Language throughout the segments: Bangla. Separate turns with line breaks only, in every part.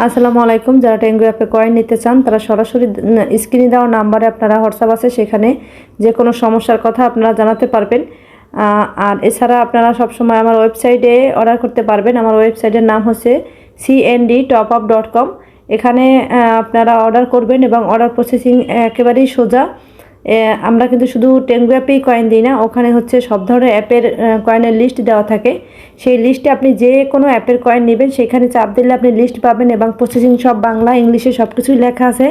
আসসালামু আলাইকুম। যারা টেঙ্গু অ্যাপে কয়েন নিতে চান তারা সরাসরি স্ক্রিনে দেওয়া নাম্বারে আপনারা হোয়াটসঅ্যাপ আছে, সেখানে যে কোনো সমস্যার কথা আপনারা জানাতে পারবেন। আর এছাড়া আপনারা সবসময় আমার ওয়েবসাইটে অর্ডার করতে পারবেন। আমার ওয়েবসাইটের নাম হচ্ছে cndtopup.com। এখানে আপনারা অর্ডার করবেন এবং অর্ডার প্রসেসিং একেবারেই সোজা। আমরা কিন্তু শুধু টেঙ্গু অ্যাপেই কয়েন দিই না, ওখানে হচ্ছে সব ধরনের অ্যাপের কয়েনের লিস্ট দেওয়া থাকে। সেই লিস্টে আপনি যে কোনো অ্যাপের কয়েন নেবেন সেখানে চাপ দিলে আপনি লিস্ট পাবেন এবং প্রসেসিং সব বাংলা ইংলিশে সব কিছুই লেখা আছে।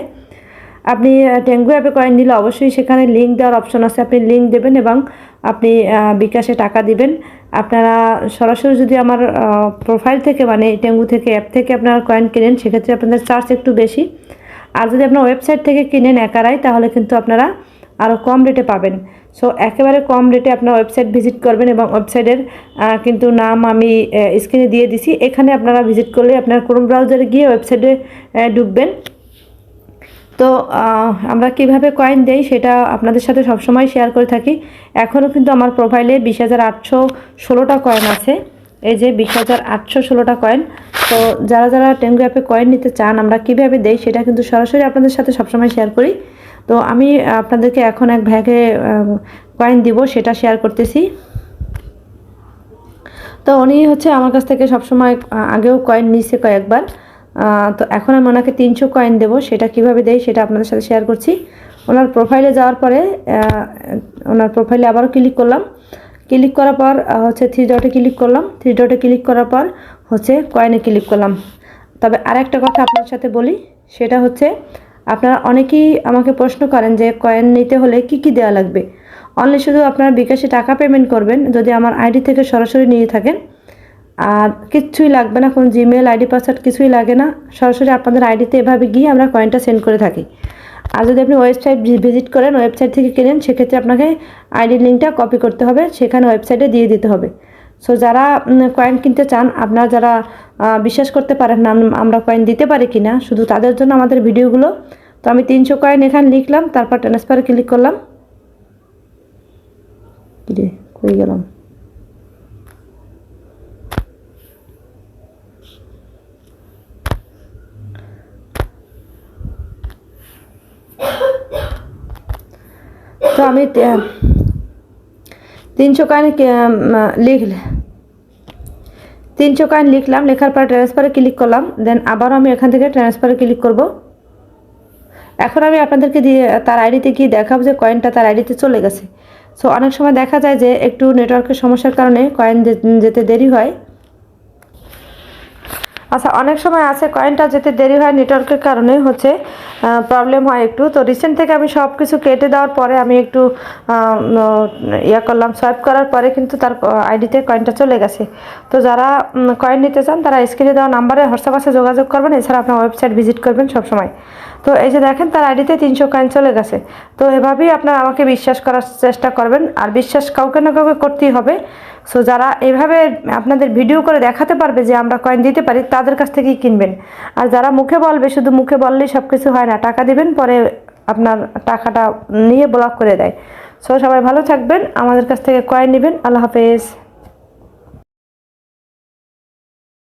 আপনি টেঙ্গু অ্যাপে কয়েন নিলে অবশ্যই সেখানে লিঙ্ক দেওয়ার অপশন আছে, আপনি লিঙ্ক দেবেন এবং আপনি বিকাশে টাকা দিবেন। আপনারা সরাসরি যদি আমার প্রোফাইল থেকে মানে টেঙ্গু থেকে অ্যাপ থেকে আপনারা কয়েন কেনেন সেক্ষেত্রে আপনাদের চার্জ একটু বেশি। আর যদি আপনার ওয়েবসাইট থেকে কিনেন একারাই তাহলে কিন্তু আপনারা আরও কম রেটে পাবেন। সো একেবারে কম রেটে আপনার ওয়েবসাইট ভিজিট করবেন এবং ওয়েবসাইটের কিন্তু নাম আমি স্ক্রিনে দিয়ে দিছি। এখানে আপনারা ভিজিট করলে আপনার ক্রোম ব্রাউজারে গিয়ে ওয়েবসাইটে ঢুকবেন। তো আমরা কিভাবে কয়েন দেই সেটা আপনাদের সাথে সবসময় শেয়ার করে থাকি। এখনও কিন্তু আমার প্রোফাইলে 20,816টা কয়েন আছে। এই যে 20,816টা কয়েন। তো যারা যারা টেঙ্গু অ্যাপে কয়েন নিতে চান আমরা কিভাবে দেই সেটা কিন্তু সরাসরি আপনাদের সাথে সবসময় শেয়ার করি। তো আমি আপনাদেরকে এখন এক ভাগে কয়েন দিব সেটা শেয়ার করতেছি। তো উনি হচ্ছে আমার কাছ থেকে সবসময় আগেও কয়েন নিয়েছে কয়েকবার। তো এখন আমি ওনাকে 300 কয়েন দেবো, সেটা কিভাবে দেই সেটা আপনাদের সাথে শেয়ার করছি। ওনার প্রোফাইলে যাওয়ার পরে ওনার প্রোফাইলে আবারও ক্লিক করলাম। ক্লিক করার পর হচ্ছে 3 ডটে ক্লিক করলাম। 3 ডটে ক্লিক করার পর হচ্ছে কয়েনে ক্লিক করলাম। তবে আরেকটা কথা আপনার সাথে বলি, সেটা হচ্ছে আপনারা অনেকেই আমাকে প্রশ্ন করেন যে কয়েন নিতে হলে কি কি দেওয়া লাগবে। অনলি শুধু আপনারা বিকাশে টাকা পেমেন্ট করবেন যদি আমার আইডি থেকে সরাসরি নিয়ে থাকেন, আর কিচ্ছুই লাগবে না, কোনো জিমেল আইডি পাসওয়ার্ড কিছুই লাগে না। সরাসরি আপনাদের আইডিতে এভাবে গিয়ে আমরা কয়েনটা সেন্ড করে থাকি। আর যদি আপনি ওয়েবসাইট ভিজিট করেন, ওয়েবসাইট থেকে কেনেন, সেক্ষেত্রে আপনাকে আইডি লিঙ্কটা কপি করতে হবে, সেখানে ওয়েবসাইটে দিয়ে দিতে হবে। সো যারা কয়েন কিনতে চান, আপনারা যারা বিশ্বাস করতে পারেন না আমরা কয়েন দিতে পারি কি না, শুধু তাদের জন্য আমাদের ভিডিওগুলো। তো আমি 300 কয়েন এখানে লিখলাম, তারপর ট্রান্সফারে ক্লিক করলাম। কই গেলাম? তো আমি 300 কয়েন 300 কয়েন লিখলাম, লেখার পর ট্রান্সফারে ক্লিক করলাম। দেন আবারও আমি এখান থেকে ট্রান্সফারে ক্লিক করব। এখন আমি আপনাদেরকে দিয়ে তার আইডিতে গিয়ে দেখাবো যে কয়েনটা তার আইডিতে চলে গেছে। সো অনেক সময় দেখা যায় যে একটু নেটওয়ার্কের সমস্যার কারণে কয়েন যেতে দেরি হয়। আচ্ছা, অনেক সময় আছে কয়েনটা যেতে দেরি হয় নেটওয়ার্কের কারণে হচ্ছে প্রবলেম হয় একটু। তো রিসেন্ট থেকে আমি সব কিছু কেটে দেওয়ার পরে আমি একটু করলাম, সোয়াইপ করার পরে কিন্তু তার আইডিতে কয়েনটা চলে গেছে। তো যারা কয়েন নিতে চান তারা স্ক্রিনে দেওয়া নাম্বারে হোয়াটসঅ্যাপ আছে যোগাযোগ করবেন। এছাড়া আপনার ওয়েবসাইট ভিজিট করবেন সবসময়। তো এই যে দেখেন তার আইডিতে 300 কয়েন চলে গেছে। তো এভাবেই আপনারা আমাকে বিশ্বাস করার চেষ্টা করবেন, আর বিশ্বাস কাউকে না কাউকে করতেই হবে। সো যারা এইভাবে আপনাদের ভিডিও করে দেখাতে পারবে যে আমরা কয়েন দিতে পারি, তাদের কাছ থেকেই কিনবেন। আর যারা মুখে বলবে, শুধু মুখে বললেই সব কিছু হয় না, টাকা দিবেন পরে আপনার টাকাটা নিয়ে ব্লক করে দেয়। সো সবাই ভালো থাকবেন, আমাদের কাছ থেকে কয়েন নেবেন। আল্লাহ হাফেজ।